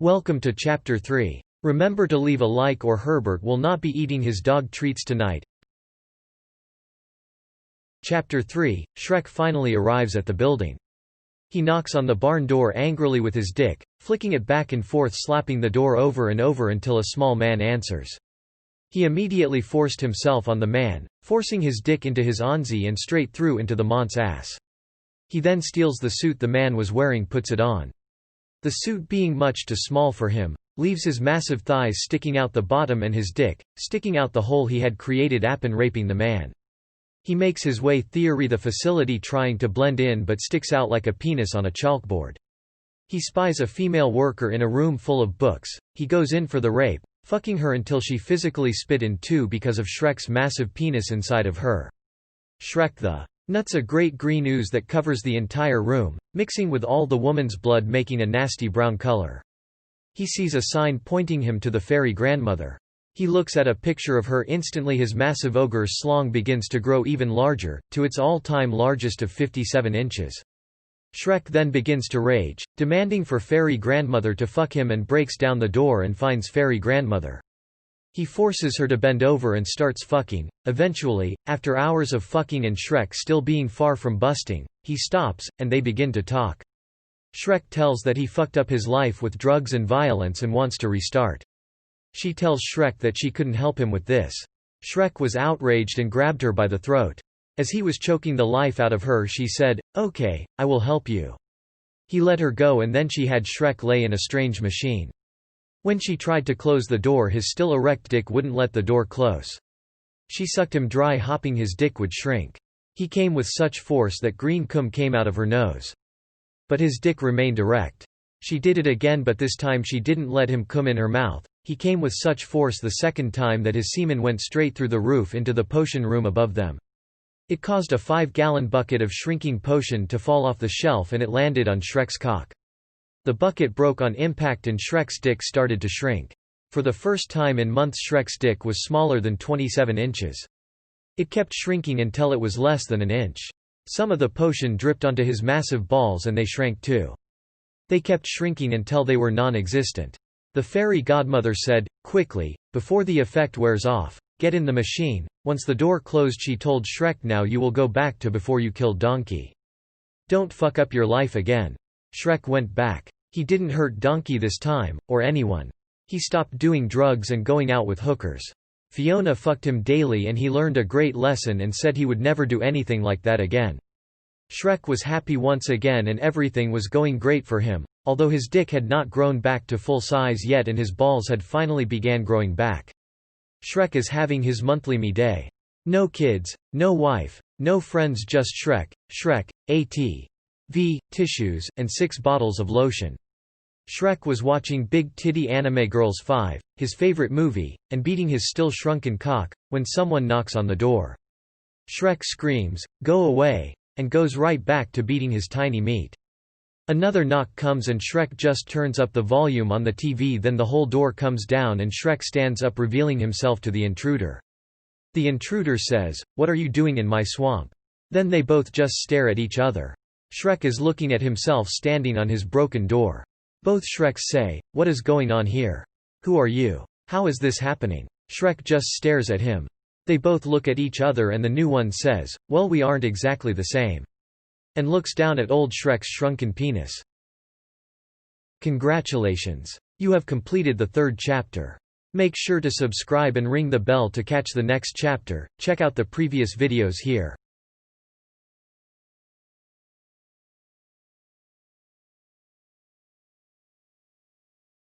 Welcome to Chapter 3. Remember to leave a like or Herbert will not be eating his dog treats tonight. Chapter 3. Shrek finally arrives at the building. He knocks on the barn door angrily with his dick, flicking it back and forth, slapping the door over and over until a small man answers. He immediately forced himself on the man, forcing his dick into his onsie and straight through into the mont's ass. He then steals the suit the man was wearing, puts it on. The suit, being much too small for him, leaves his massive thighs sticking out the bottom and his dick, sticking out the hole he had created upon raping the man. He makes his way through the facility trying to blend in but sticks out like a penis on a chalkboard. He spies a female worker in a room full of books. He goes in for the rape, fucking her until she physically split in two because of Shrek's massive penis inside of her. Shrek the nuts a great green ooze that covers the entire room, mixing with all the woman's blood making a nasty brown color. He sees a sign pointing him to the fairy grandmother. He looks at a picture of her. Instantly his massive ogre slong begins to grow even larger, to its all-time largest of 57 inches. Shrek then begins to rage, demanding for fairy grandmother to fuck him, and breaks down the door and finds fairy grandmother. He forces her to bend over and starts fucking. Eventually, after hours of fucking and Shrek still being far from busting, he stops, and they begin to talk. Shrek tells that he fucked up his life with drugs and violence and wants to restart. She tells Shrek that she couldn't help him with this. Shrek was outraged and grabbed her by the throat. As he was choking the life out of her, she said, "Okay, I will help you." He let her go, and then she had Shrek lay in a strange machine. When she tried to close the door, his still erect dick wouldn't let the door close. She sucked him dry, hoping his dick would shrink. He came with such force that green cum came out of her nose. But his dick remained erect. She did it again, but this time she didn't let him cum in her mouth. He came with such force the second time that his semen went straight through the roof into the potion room above them. It caused a 5-gallon bucket of shrinking potion to fall off the shelf, and it landed on Shrek's cock. The bucket broke on impact and Shrek's dick started to shrink. For the first time in months, Shrek's dick was smaller than 27 inches. It kept shrinking until it was less than an inch. Some of the potion dripped onto his massive balls and they shrank too. They kept shrinking until they were non-existent. The fairy godmother said, "Quickly, before the effect wears off, get in the machine." Once the door closed, she told Shrek, "Now you will go back to before you killed Donkey. Don't fuck up your life again." Shrek went back. He didn't hurt Donkey this time, or anyone. He stopped doing drugs and going out with hookers. Fiona fucked him daily and he learned a great lesson and said he would never do anything like that again. Shrek was happy once again and everything was going great for him, although his dick had not grown back to full size yet and his balls had finally began growing back. Shrek is having his monthly me day. No kids, no wife, no friends, just Shrek, ATV, tissues, and 6 bottles of lotion. Shrek was watching Big Titty Anime Girls 5, his favorite movie, and beating his still shrunken cock, when someone knocks on the door. Shrek screams, "Go away," and goes right back to beating his tiny meat. Another knock comes and Shrek just turns up the volume on the TV, then the whole door comes down and Shrek stands up, revealing himself to the intruder. The intruder says, "What are you doing in my swamp?" Then they both just stare at each other. Shrek is looking at himself standing on his broken door. Both Shreks say, "What is going on here? Who are you? How is this happening?" Shrek just stares at him. They both look at each other and the new one says, "Well, we aren't exactly the same," and looks down at old Shrek's shrunken penis. Congratulations! You have completed the 3rd chapter. Make sure to subscribe and ring the bell to catch the next chapter. Check out the previous videos here.